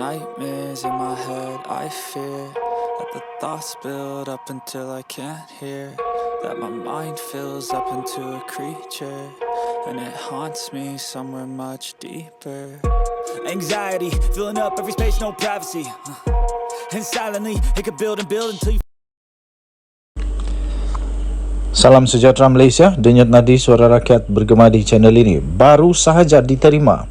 nightmares in my head, I fear that the thoughts build up until I can't hear, that my mind fills up into a creature, and it haunts me somewhere much deeper. Anxiety, filling up every space, no privacy, and silently, it could build and build until you... Salam sejahtera Malaysia, denyut nadi suara rakyat bergema di channel ini baru sahaja diterima.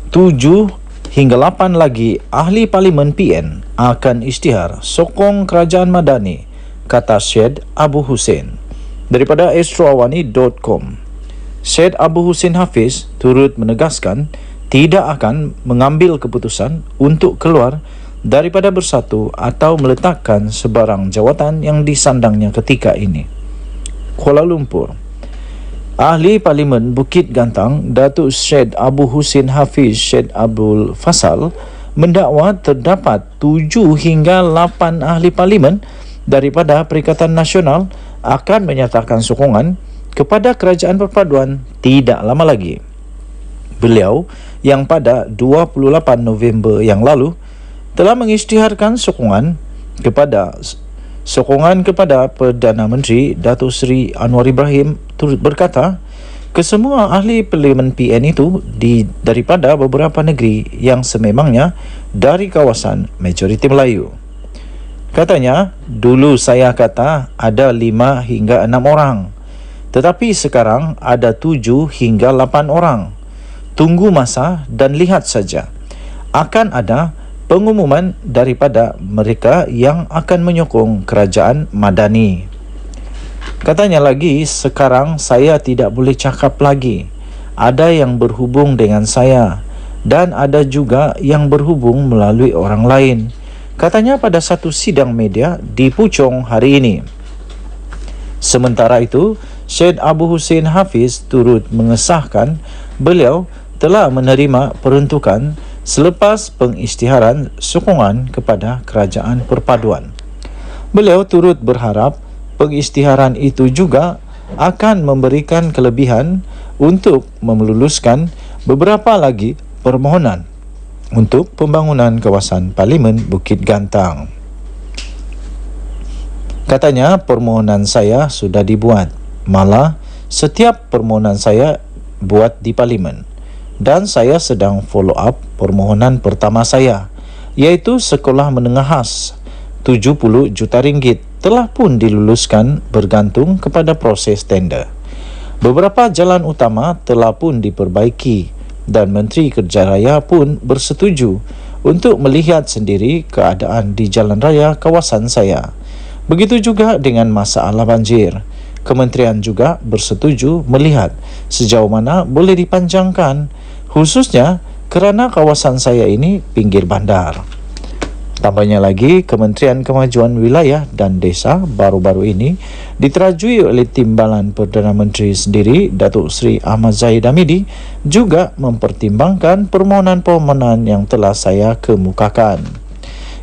7 hingga 8 lagi ahli Parlimen PN akan isytihar sokong kerajaan Madani, kata Syed Abu Hussein. Daripada astroawani.com, Syed Abu Hussein Hafiz turut menegaskan tidak akan mengambil keputusan untuk keluar daripada Bersatu atau meletakkan sebarang jawatan yang disandangnya ketika ini. Kuala Lumpur. Ahli Parlimen Bukit Gantang, Datuk Syed Abu Hussein Hafiz Syed Abdul Fasal mendakwa terdapat 7 hingga 8 ahli Parlimen daripada Perikatan Nasional akan menyatakan sokongan kepada Kerajaan Perpaduan tidak lama lagi. Beliau yang pada 28 November yang lalu telah mengisytiharkan sokongan kepada Perdana Menteri Datuk Seri Anwar Ibrahim, turut berkata kesemua ahli Parlimen PN itu daripada beberapa negeri yang sememangnya dari kawasan majoriti Melayu. Katanya, dulu saya kata ada 5 hingga 6 orang, tetapi sekarang ada 7 hingga 8 orang. Tunggu masa dan lihat saja. Akan ada pengumuman daripada mereka yang akan menyokong kerajaan Madani. Katanya lagi, sekarang saya tidak boleh cakap lagi. Ada yang berhubung dengan saya dan ada juga yang berhubung melalui orang lain. Katanya pada satu sidang media di Puchong hari ini. Sementara itu, Syed Abu Hussein Hafiz turut mengesahkan beliau telah menerima peruntukan selepas pengisytiharan sokongan kepada Kerajaan Perpaduan. Beliau turut berharap pengisytiharan itu juga akan memberikan kelebihan untuk meluluskan beberapa lagi permohonan untuk pembangunan kawasan Parlimen Bukit Gantang. Katanya, permohonan saya sudah dibuat. Malah, setiap permohonan saya buat di Parlimen. Dan saya sedang follow up permohonan pertama saya, iaitu sekolah menengah khas 70 juta ringgit telah pun diluluskan bergantung kepada proses tender. Beberapa jalan utama telah pun diperbaiki dan Menteri Kerja Raya pun bersetuju untuk melihat sendiri keadaan di jalan raya kawasan saya. Begitu juga dengan masalah banjir. Kementerian juga bersetuju melihat sejauh mana boleh dipanjangkan, khususnya kerana kawasan saya ini pinggir bandar. Tambahnya lagi, Kementerian Kemajuan Wilayah dan Desa baru-baru ini diterajui oleh Timbalan Perdana Menteri sendiri, Datuk Seri Ahmad Zahid Hamidi, juga mempertimbangkan permohonan-permohonan yang telah saya kemukakan,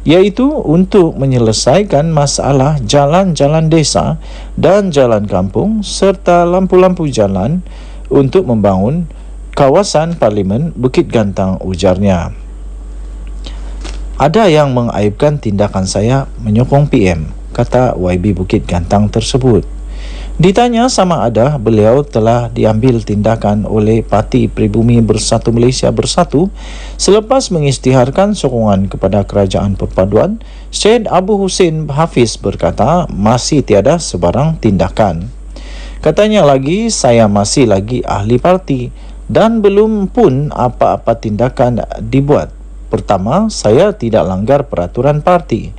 iaitu untuk menyelesaikan masalah jalan-jalan desa dan jalan kampung serta lampu-lampu jalan untuk membangun kawasan Parlimen Bukit Gantang, ujarnya. Ada yang mengaibkan tindakan saya menyokong PM, kata YB Bukit Gantang tersebut. Ditanya sama ada beliau telah diambil tindakan oleh Parti Pribumi Bersatu Malaysia Bersatu selepas mengisytiharkan sokongan kepada Kerajaan Perpaduan, Syed Abu Hussein Hafiz berkata masih tiada sebarang tindakan. Katanya lagi, saya masih lagi ahli parti dan belum pun apa-apa tindakan dibuat. Pertama, saya tidak langgar peraturan parti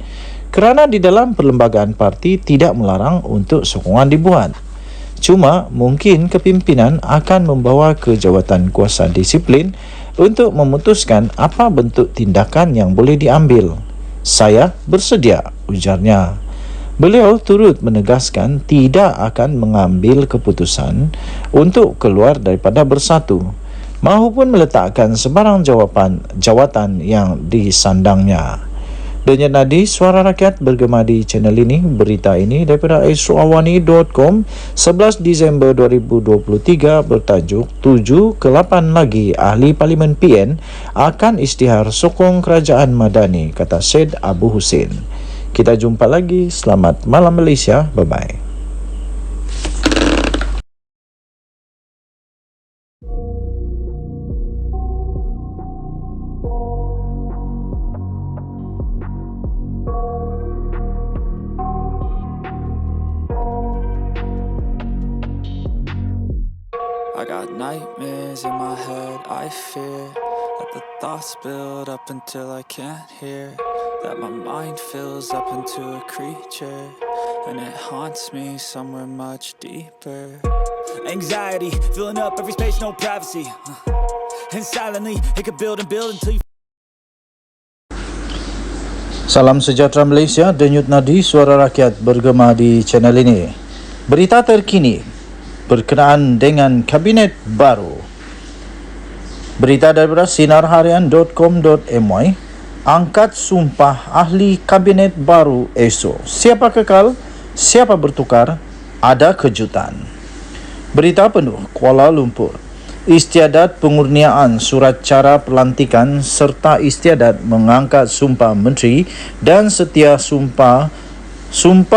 kerana di dalam perlembagaan parti tidak melarang untuk sokongan dibuat. Cuma mungkin kepimpinan akan membawa ke jawatan kuasa disiplin untuk memutuskan apa bentuk tindakan yang boleh diambil. Saya bersedia, ujarnya. Beliau turut menegaskan tidak akan mengambil keputusan untuk keluar daripada Bersatu maupun meletakkan sebarang jawatan yang disandangnya. Denyut nadi suara rakyat bergema di channel ini. Berita ini daripada astroawani.com 11 Disember 2023 bertajuk 7 ke 8 lagi ahli Parlimen PN akan isytihar sokong kerajaan Madani, kata Syed Abu Hussein. Kita jumpa lagi. Selamat malam Malaysia. Bye-bye. I got nightmares in my head, I fear that the thoughts build up until I can't hear, that my mind fills up into a creature, and it haunts me somewhere much deeper. Anxiety, filling up every space, no privacy, and silently, it could build and build until you... Salam sejahtera Malaysia, denyut nadi suara rakyat bergema di channel ini. Berita terkini berkenaan dengan kabinet baru. Berita daripada sinarharian.com.my, angkat sumpah ahli kabinet baru esok. Siapa kekal, siapa bertukar, ada kejutan. Berita penuh Kuala Lumpur. Istiadat pengurniaan surat cara pelantikan serta istiadat mengangkat sumpah menteri dan setia sumpah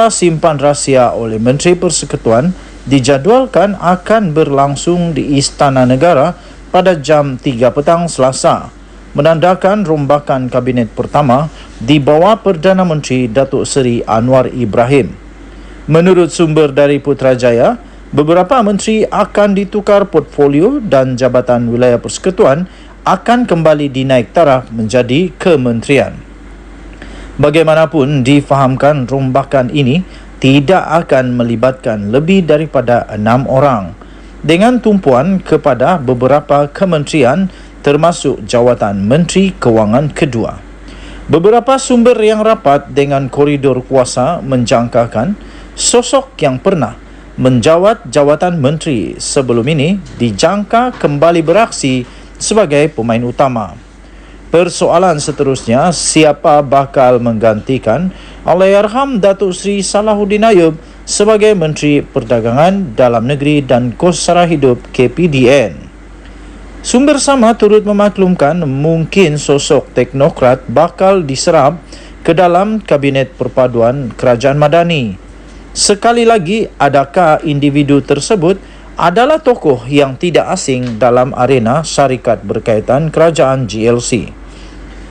simpan rahsia oleh Menteri Persekutuan dijadualkan akan berlangsung di Istana Negara pada jam 3 petang Selasa, menandakan rombakan kabinet pertama di bawah Perdana Menteri Datuk Seri Anwar Ibrahim. Menurut sumber dari Putrajaya, beberapa menteri akan ditukar portfolio dan Jabatan Wilayah Persekutuan akan kembali dinaik taraf menjadi kementerian. Bagaimanapun difahamkan rombakan ini tidak akan melibatkan lebih daripada 6 orang dengan tumpuan kepada beberapa kementerian termasuk jawatan Menteri Kewangan kedua. Beberapa sumber yang rapat dengan koridor kuasa menjangkakan sosok yang pernah menjawat jawatan menteri sebelum ini dijangka kembali beraksi sebagai pemain utama. Persoalan seterusnya, siapa bakal menggantikan Allahyarham Datuk Seri Salahuddin Ayub sebagai Menteri Perdagangan Dalam Negeri dan Kos Sara Hidup KPDN. Sumber sama turut memaklumkan mungkin sosok teknokrat bakal diserap ke dalam Kabinet Perpaduan Kerajaan Madani. Sekali lagi, adakah individu tersebut adalah tokoh yang tidak asing dalam arena syarikat berkaitan kerajaan GLC.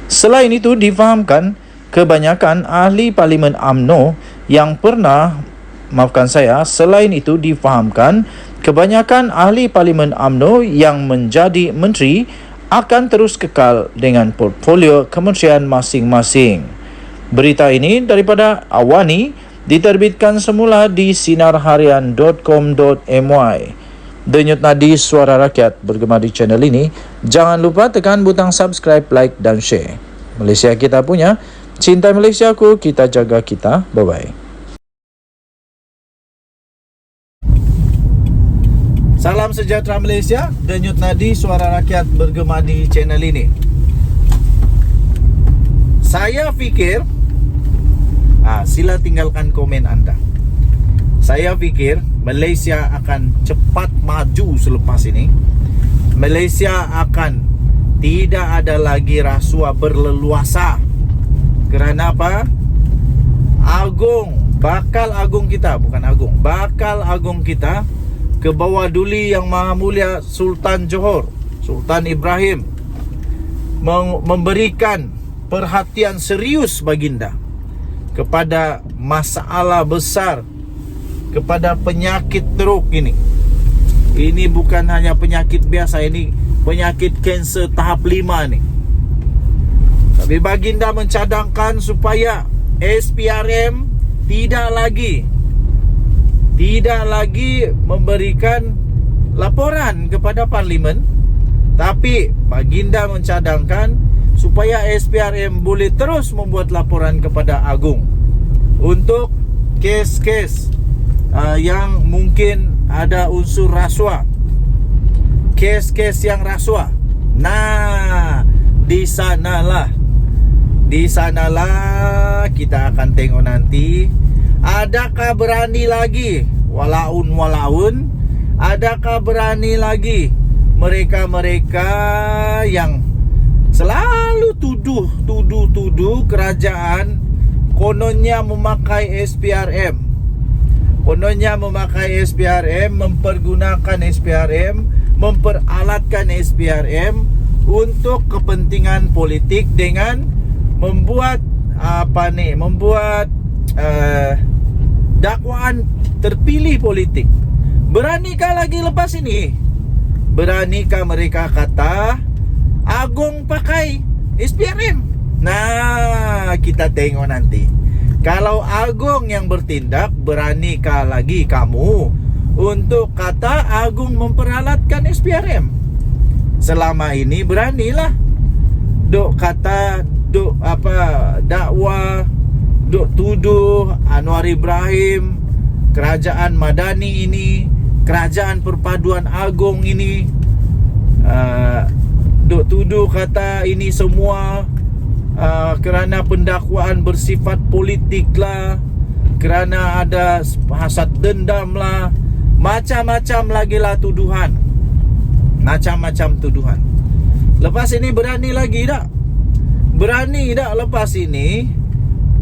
Selain itu, difahamkan kebanyakan ahli Parlimen UMNO yang pernah, selain itu difahamkan kebanyakan ahli Parlimen UMNO yang menjadi menteri akan terus kekal dengan portfolio kementerian masing-masing. Berita ini daripada Awani diterbitkan semula di sinarharian.com.my. Denyut nadi suara rakyat bergema di channel ini. Jangan lupa tekan butang subscribe, like dan share. Malaysia kita punya, cinta Malaysiaku, kita jaga kita. Bye-bye. Salam sejahtera Malaysia, denyut nadi suara rakyat bergema di channel ini. Saya fikir, sila tinggalkan komen anda. Saya fikir Malaysia akan cepat maju selepas ini. Malaysia akan tidak ada lagi rasuah berleluasa. Kerana apa? Bakal agung kita ke bawah duli Yang Maha Mulia Sultan Johor, Sultan Ibrahim, memberikan perhatian serius baginda kepada masalah besar, kepada penyakit teruk ini. Ini bukan hanya penyakit biasa, ini penyakit kanser tahap 5 ni. Tapi baginda mencadangkan supaya SPRM tidak lagi memberikan laporan kepada Parlimen, tapi baginda mencadangkan supaya SPRM boleh terus membuat laporan kepada Agung untuk kes-kes yang mungkin ada unsur rasuah, kes-kes yang rasuah. Nah, di sanalah Di sanalah kita akan tengok nanti, adakah berani lagi walaun adakah berani lagi mereka-mereka yang selalu tuduh kerajaan kononnya memakai SPRM, mempergunakan SPRM, memperalatkan SPRM untuk kepentingan politik dengan membuat dakwaan terpilih politik. Beranikah lagi lepas ini? Beranikah mereka kata Agong pakai SPRM? Nah, kita tengok nanti. Kalau Agong yang bertindak, beranikah lagi kamu untuk kata Agong memperalatkan SPRM? Selama ini beranilah dakwah, tuduh Anwar Ibrahim, kerajaan Madani ini, kerajaan perpaduan Agong ini, tuduh kata ini semua kerana pendakwaan bersifat politik lah, kerana ada hasad dendam lah, macam-macam lagi lah tuduhan. Lepas ini berani lagi tak? Berani tak lepas ini?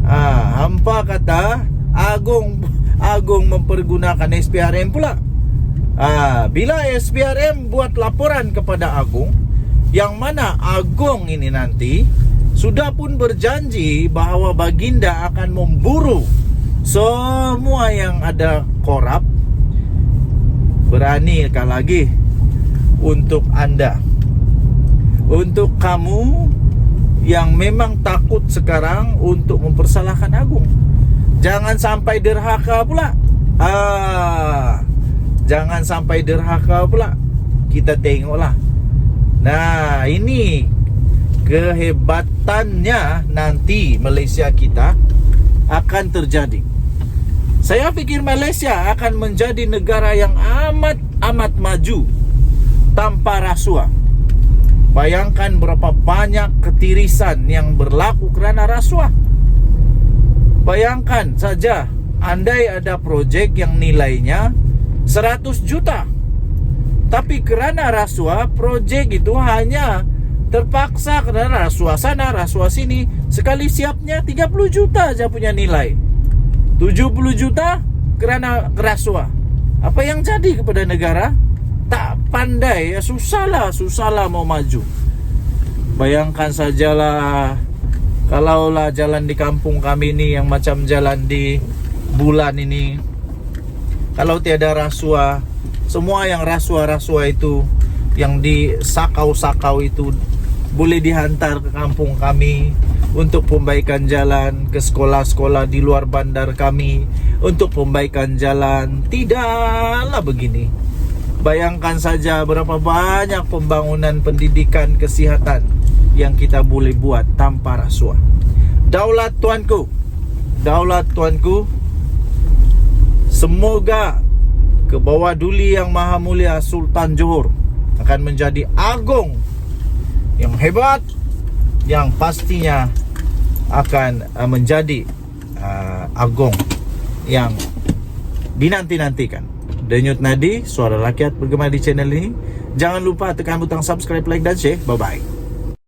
Hampa kata Agong mempergunakan SPRM pula. Bila SPRM buat laporan kepada Agong, yang mana Agong ini nanti sudah pun berjanji bahawa baginda akan memburu semua yang ada korup, beranikah lagi untuk anda, untuk kamu yang memang takut sekarang untuk mempersalahkan Agong? Jangan sampai derhaka pula. Jangan sampai derhaka pula. Kita tengoklah. Nah, ini kehebatannya nanti Malaysia kita akan terjadi. Saya fikir Malaysia akan menjadi negara yang amat maju tanpa rasuah. Bayangkan berapa banyak ketirisan yang berlaku kerana rasuah. Bayangkan saja, andai ada projek yang nilainya 100 juta, tapi kerana rasuah, projek itu hanya terpaksa kerana rasuah sana, rasuah sini, sekali siapnya 30 juta aja punya nilai, 70 juta kerana rasuah. Apa yang jadi kepada negara? Tak pandai, ya susahlah mau maju. Bayangkan sajalah, kalaulah jalan di kampung kami ini yang macam jalan di Bulan ini, kalau tiada rasuah, semua yang rasuah itu, yang disakau-sakau itu boleh dihantar ke kampung kami untuk pembaikan jalan, ke sekolah-sekolah di luar bandar kami untuk pembaikan jalan. Tidaklah begini. Bayangkan saja berapa banyak pembangunan pendidikan, kesihatan yang kita boleh buat tanpa rasuah. Daulat tuanku, semoga ke bawah duli yang maha mulia Sultan Johor akan menjadi Agong yang hebat, yang pastinya akan menjadi Agong yang dinanti-nantikan. Denyut Nadi, suara rakyat bergema di channel ini. Jangan lupa tekan butang subscribe, like dan share. Bye-bye.